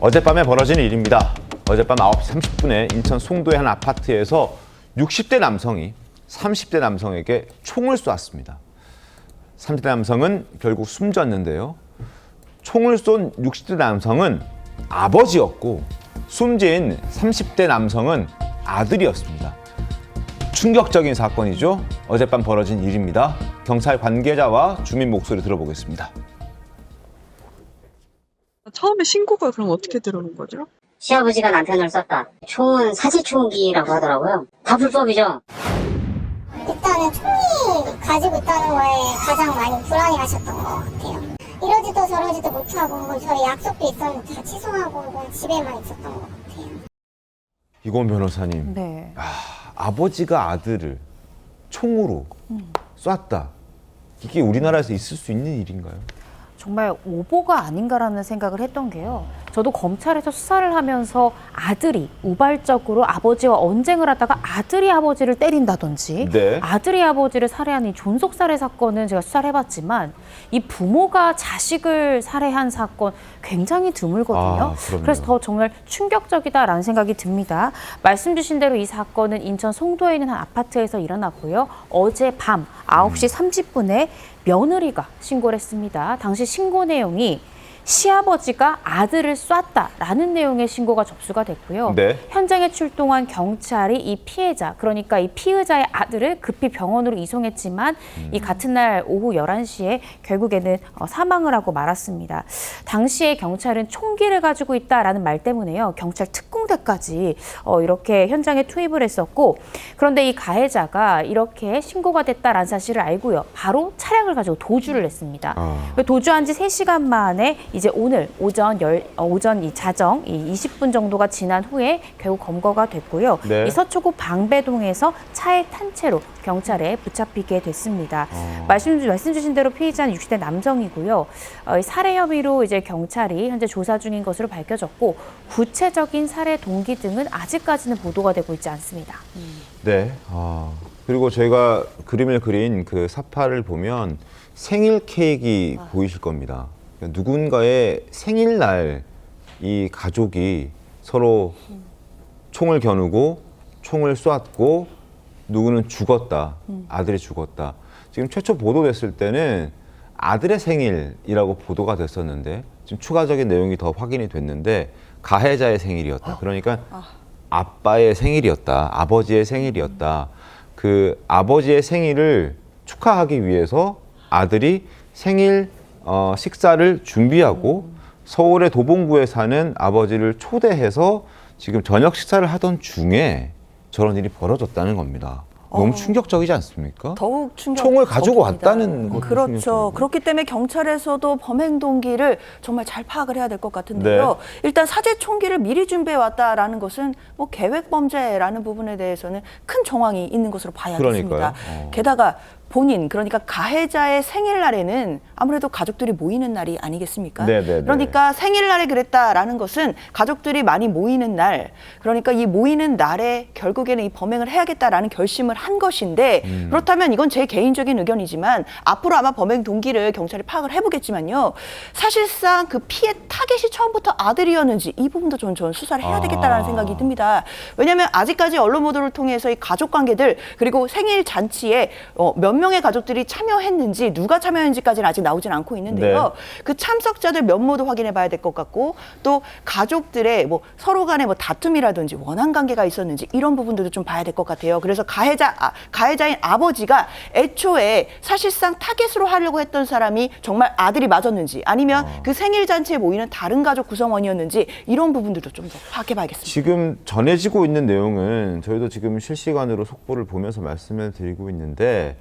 어젯밤에 벌어진 일입니다. 어젯밤 9시 30분에 인천 송도의 한 아파트에서 60대 남성이 30대 남성에게 총을 쏘았습니다. 30대 남성은 결국 숨졌는데요. 총을 쏜 60대 남성은 아버지였고 숨진 30대 남성은 아들이었습니다. 충격적인 사건이죠. 어젯밤 벌어진 일입니다. 경찰 관계자와 주민 목소리 들어보겠습니다. 처음에 신고가 그럼 어떻게 들어온 거죠? 시아버지가 남편을 쐈다. 총은 사지총기라고 하더라고요. 다 불법이죠. 일단은 총이 가지고 있다는 거에 가장 많이 불안해하셨던 것 같아요. 이러지도 저러지도 못하고 저희 약속도 있었는데 다 취소하고 그냥 집에만 있었던 것 같아요. 이건 변호사님, 네. 아버지가 아들을 총으로 쐈다. 이게 우리나라에서 있을 수 있는 일인가요? 정말 오보가 아닌가라는 생각을 했던 게요. 저도 검찰에서 수사를 하면서 아들이 우발적으로 아버지와 언쟁을 하다가 아들이 아버지를 때린다든지 네. 아들이 아버지를 살해한 이 존속살해 사건은 제가 수사를 해봤지만 이 부모가 자식을 살해한 사건 굉장히 드물거든요. 그럼요. 그래서 더 정말 충격적이다라는 생각이 듭니다. 말씀 주신 대로 이 사건은 인천 송도에 있는 한 아파트에서 일어났고요. 어젯밤 9시 30분에 며느리가 신고를 했습니다. 당시 신고 내용이 시아버지가 아들을 쐈다라는 내용의 신고가 접수가 됐고요. 네. 현장에 출동한 경찰이 이 피해자, 그러니까 이 피의자의 아들을 급히 병원으로 이송했지만 이 같은 날 오후 11시에 결국에는 사망을 하고 말았습니다. 당시에 경찰은 총기를 가지고 있다라는 말 때문에요. 경찰 특공대까지 이렇게 현장에 투입을 했었고, 그런데 이 가해자가 이렇게 신고가 됐다라는 사실을 알고요. 바로 차량을 가지고 도주를 했습니다. 도주한 지 3시간 만에 이제 오늘 오전 이 자정 20분 정도가 지난 후에 결국 검거가 됐고요. 네. 이 서초구 방배동에서 차에 탄 채로 경찰에 붙잡히게 됐습니다. 말씀 주신 대로 피의자는 60대 남성이고요. 이 살해 혐의로 이제 경찰이 현재 조사 중인 것으로 밝혀졌고 구체적인 살해 동기 등은 아직까지는 보도가 되고 있지 않습니다. 네. 그리고 저희가 그림을 그린 그 사파를 보면 생일 케이크 보이실 겁니다. 그러니까 누군가의 생일날 이 가족이 서로 총을 겨누고 총을 쏘았고 누구는 죽었다. 아들이 죽었다. 지금 최초 보도됐을 때는 아들의 생일이라고 보도가 됐었는데 지금 추가적인 내용이 더 확인이 됐는데 가해자의 생일이었다. 그러니까 아빠의 생일이었다. 아버지의 생일이었다. 그 아버지의 생일을 축하하기 위해서 아들이 생일 식사를 준비하고 서울의 도봉구에 사는 아버지를 초대해서 지금 저녁 식사를 하던 중에 저런 일이 벌어졌다는 겁니다. 너무 충격적이지 않습니까? 더욱 충격. 총을 가지고 왔다는 것도 그렇죠. 충격적이고. 그렇기 때문에 경찰에서도 범행 동기를 정말 잘 파악을 해야 될 것 같은데요. 네. 일단 사제 총기를 미리 준비해 왔다라는 것은 뭐 계획 범죄라는 부분에 대해서는 큰 정황이 있는 것으로 봐야겠습니다. 그러니까요. 게다가 본인, 그러니까 가해자의 생일날에는 아무래도 가족들이 모이는 날이 아니겠습니까? 네네네. 그러니까 생일날에 그랬다라는 것은 가족들이 많이 모이는 날, 그러니까 이 모이는 날에 결국에는 이 범행을 해야겠다라는 결심을 한 것인데, 그렇다면 이건 제 개인적인 의견이지만 앞으로 아마 범행 동기를 경찰이 파악을 해보겠지만요. 사실상 그 피해 타겟이 처음부터 아들이었는지 이 부분도 저는 수사를 해야 되겠다라는 생각이 듭니다. 왜냐하면 아직까지 언론 보도를 통해서 이 가족 관계들 그리고 생일 잔치에 몇 명의 가족들이 참여했는지 누가 참여했는지까지는 아직 나오진 않고 있는데요. 네. 그 참석자들 면모도 확인해 봐야 될 것 같고 또 가족들의 뭐 서로 간의 뭐 다툼이라든지 원한 관계가 있었는지 이런 부분들도 좀 봐야 될 것 같아요. 그래서 가해자인 아버지가 애초에 사실상 타겟으로 하려고 했던 사람이 정말 아들이 맞았는지 아니면 그 생일 잔치에 모이는 다른 가족 구성원이었는지 이런 부분들도 좀 더 파악해 봐야겠습니다. 지금 전해지고 있는 내용은 저희도 지금 실시간으로 속보를 보면서 말씀을 드리고 있는데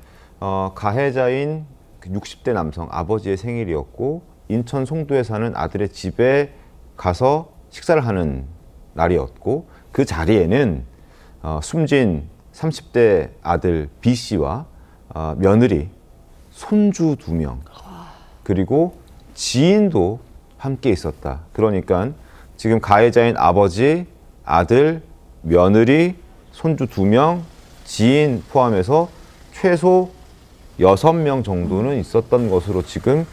가해자인 60대 남성 아버지의 생일이었고 인천 송도에 사는 아들의 집에 가서 식사를 하는 날이었고 그 자리에는 숨진 30대 아들 B 씨와 며느리, 손주 2명 그리고 지인도 함께 있었다. 그러니까 지금 가해자인 아버지, 아들, 며느리, 손주 2명, 지인 포함해서 최소 6명 정도는 있었던 것으로 지금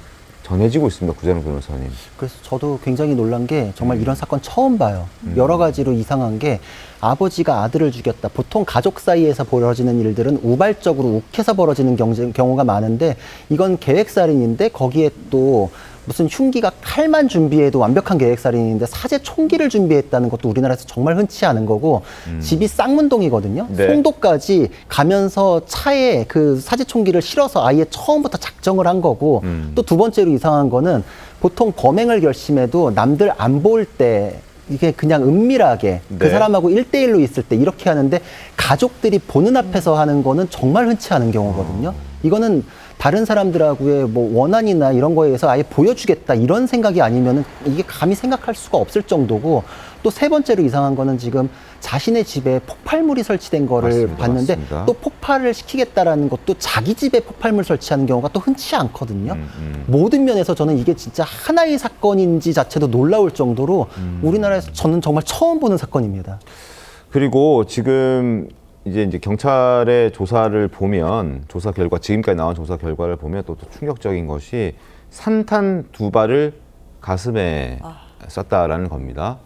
전해지고 있습니다. 구자룡 변호사님. 그래서 저도 굉장히 놀란 게 정말 이런 사건 처음 봐요. 여러 가지로 이상한 게 아버지가 아들을 죽였다. 보통 가족 사이에서 벌어지는 일들은 우발적으로 욱해서 벌어지는 경우가 많은데 이건 계획살인인데 거기에 또 무슨 흉기가 칼만 준비해도 완벽한 계획살인인데 사제 총기를 준비했다는 것도 우리나라에서 정말 흔치 않은 거고 집이 쌍문동이거든요. 네. 송도까지 가면서 차에 그 사제 총기를 실어서 아예 처음부터 작정을 한 거고 또 두 번째로 이상한 거는 보통 범행을 결심해도 남들 안 볼 때 이게 그냥 은밀하게 그 네. 사람하고 1대1로 있을 때 이렇게 하는데 가족들이 보는 앞에서 하는 거는 정말 흔치 않은 경우거든요. 이거는 다른 사람들하고의 뭐 원한이나 이런 거에 의해서 아예 보여주겠다 이런 생각이 아니면은 이게 감히 생각할 수가 없을 정도고 또 세 번째로 이상한 거는 지금 자신의 집에 폭발물이 설치된 거를 맞습니다, 봤는데 맞습니다. 또 폭발을 시키겠다라는 것도 자기 집에 폭발물 설치하는 경우가 또 흔치 않거든요. 모든 면에서 저는 이게 진짜 하나의 사건인지 자체도 놀라울 정도로 우리나라에서 저는 정말 처음 보는 사건입니다. 그리고 지금 이제 경찰의 조사를 보면 조사 결과 지금까지 나온 조사 결과를 보면 또 충격적인 것이 산탄 2발을 가슴에 쐈다라는 겁니다.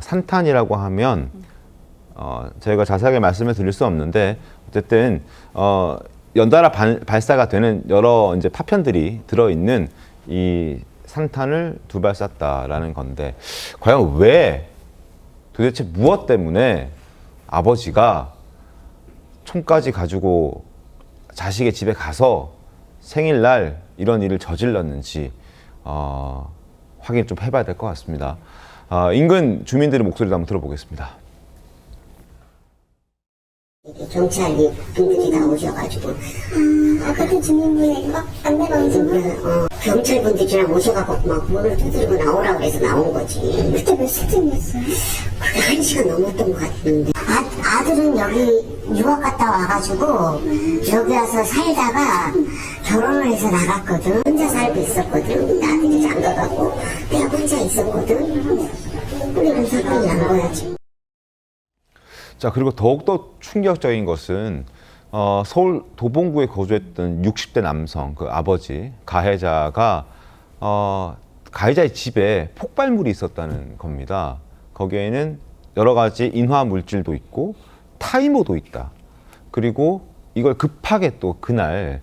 산탄이라고 하면 저희가 자세하게 말씀을 드릴 수 없는데 어쨌든 연달아 발사가 되는 여러 이제 파편들이 들어있는 이 산탄을 2발 쐈다라는 건데 과연 왜 도대체 무엇 때문에 아버지가 총까지 가지고 자식의 집에 가서 생일날 이런 일을 저질렀는지 확인 좀 해봐야 될 것 같습니다. 인근 주민들의 목소리도 한번 들어보겠습니다. 경찰이 분들이 다 오셔가지고 그때 주민분이 막 안내방송을 경찰분들이랑 오셔가지고 막 문을 두드리고 나오라고 해서 나온 거지. 그때 몇 시쯤이었어요? 그게 1시간 넘었던 것 같은데 아들은 여기 유학 갔다 와가지고 여기 와서 살다가 결혼을 해서 나갔거든. 혼자 살고 있었거든. 아들이 장가가고 내가 혼자 있었거든. 이런 사건이 난 거야지. 자, 그리고 더욱더 충격적인 것은 서울 도봉구에 거주했던 60대 남성, 그 아버지, 가해자가 가해자의 집에 폭발물이 있었다는 겁니다. 거기에는 여러 가지 인화 물질도 있고 타이머도 있다. 그리고 이걸 급하게 또 그날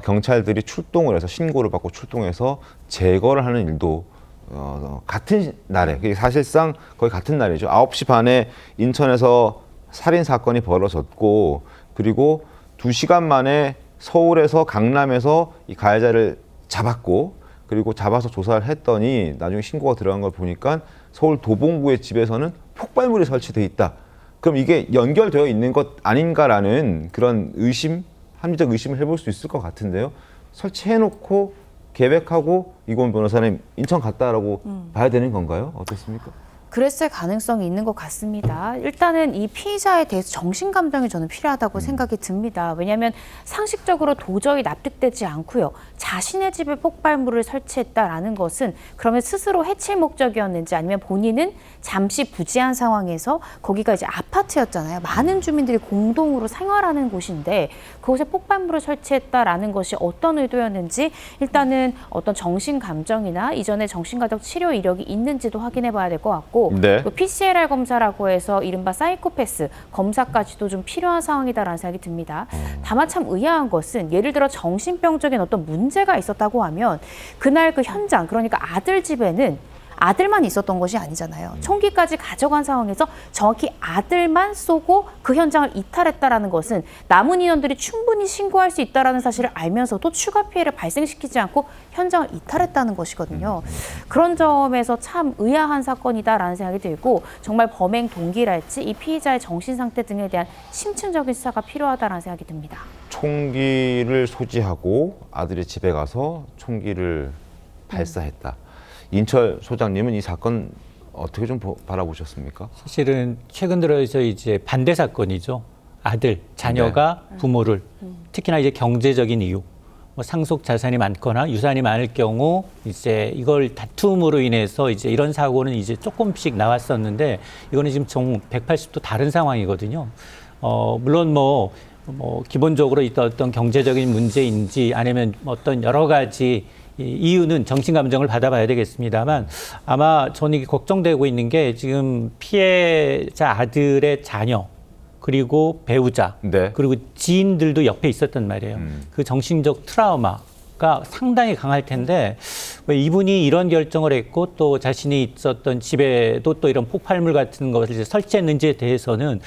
경찰들이 출동을 해서 신고를 받고 출동해서 제거를 하는 일도 같은 날에, 그게 사실상 거의 같은 날이죠. 9시 반에 인천에서 살인 사건이 벌어졌고, 그리고 2시간 만에 서울에서 강남에서 이 가해자를 잡았고, 그리고 잡아서 조사를 했더니 나중에 신고가 들어간 걸 보니까 서울 도봉구의 집에서는 폭발물이 설치돼 있다. 그럼 이게 연결되어 있는 것 아닌가라는 그런 의심, 합리적 의심을 해볼 수 있을 것 같은데요. 설치해놓고 계획하고 이건 변호사님 인천 갔다라고 봐야 되는 건가요? 어떻습니까? 그랬을 가능성이 있는 것 같습니다. 일단은 이 피의자에 대해서 정신감정이 저는 필요하다고 생각이 듭니다. 왜냐하면 상식적으로 도저히 납득되지 않고요. 자신의 집에 폭발물을 설치했다라는 것은 그러면 스스로 해칠 목적이었는지 아니면 본인은 잠시 부지한 상황에서 거기가 이제 아파트였잖아요. 많은 주민들이 공동으로 생활하는 곳인데 그곳에 폭발물을 설치했다라는 것이 어떤 의도였는지 일단은 어떤 정신감정이나 이전에 정신과적 치료 이력이 있는지도 확인해 봐야 될 것 같고 네. 또 PCLR 검사라고 해서 이른바 사이코패스 검사까지도 좀 필요한 상황이다라는 생각이 듭니다. 다만 참 의아한 것은 예를 들어 정신병적인 어떤 문제가 있었다고 하면 그날 그 현장, 그러니까 아들 집에는 아들만 있었던 것이 아니잖아요. 총기까지 가져간 상황에서 정확히 아들만 쏘고 그 현장을 이탈했다라는 것은 남은 인원들이 충분히 신고할 수 있다는 사실을 알면서도 추가 피해를 발생시키지 않고 현장을 이탈했다는 것이거든요. 그런 점에서 참 의아한 사건이다라는 생각이 들고 정말 범행 동기랄지 이 피의자의 정신 상태 등에 대한 심층적인 수사가 필요하다는 생각이 듭니다. 총기를 소지하고 아들의 집에 가서 총기를 발사했다. 인철 소장님은 이 사건 어떻게 좀 바라보셨습니까? 사실은 최근 들어서 이제 반대 사건이죠. 아들, 자녀가 부모를 특히나 이제 경제적인 이유, 뭐 상속 자산이 많거나 유산이 많을 경우 이제 이걸 다툼으로 인해서 이제 이런 사고는 이제 조금씩 나왔었는데 이거는 지금 정 180도 다른 상황이거든요. 물론 뭐 기본적으로 있던 어떤 경제적인 문제인지 아니면 어떤 여러 가지 이 이유는 정신 감정을 받아봐야 되겠습니다만 아마 저는 이게 걱정되고 있는 게 지금 피해자 아들의 자녀 그리고 배우자 네. 그리고 지인들도 옆에 있었단 말이에요. 그 정신적 트라우마가 상당히 강할 텐데 왜 이분이 이런 결정을 했고 또 자신이 있었던 집에도 또 이런 폭발물 같은 것을 이제 설치했는지에 대해서는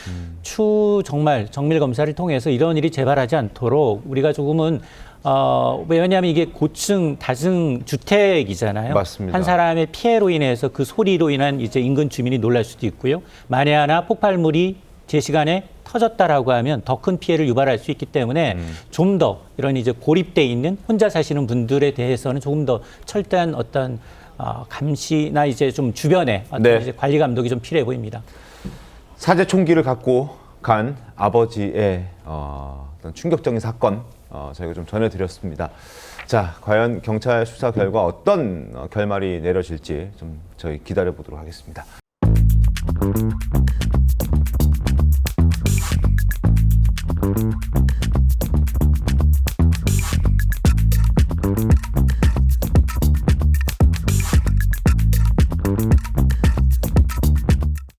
추 정말 정밀 검사를 통해서 이런 일이 재발하지 않도록 우리가 조금은 왜냐하면 이게 고층 다층 주택이잖아요. 맞습니다. 한 사람의 피해로 인해서 그 소리로 인한 이제 인근 주민이 놀랄 수도 있고요. 만에 하나 폭발물이 제 시간에 터졌다라고 하면 더 큰 피해를 유발할 수 있기 때문에 좀 더 이런 이제 고립돼 있는 혼자 사시는 분들에 대해서는 조금 더 철저한 어떤 감시나 이제 좀 주변에 어떤 네. 이제 관리 감독이 좀 필요해 보입니다. 사제 총기를 갖고 간 아버지의 어떤 충격적인 사건 저희가 좀 전해드렸습니다. 자, 과연 경찰 수사 결과 어떤 결말이 내려질지 좀 저희 기다려 보도록 하겠습니다.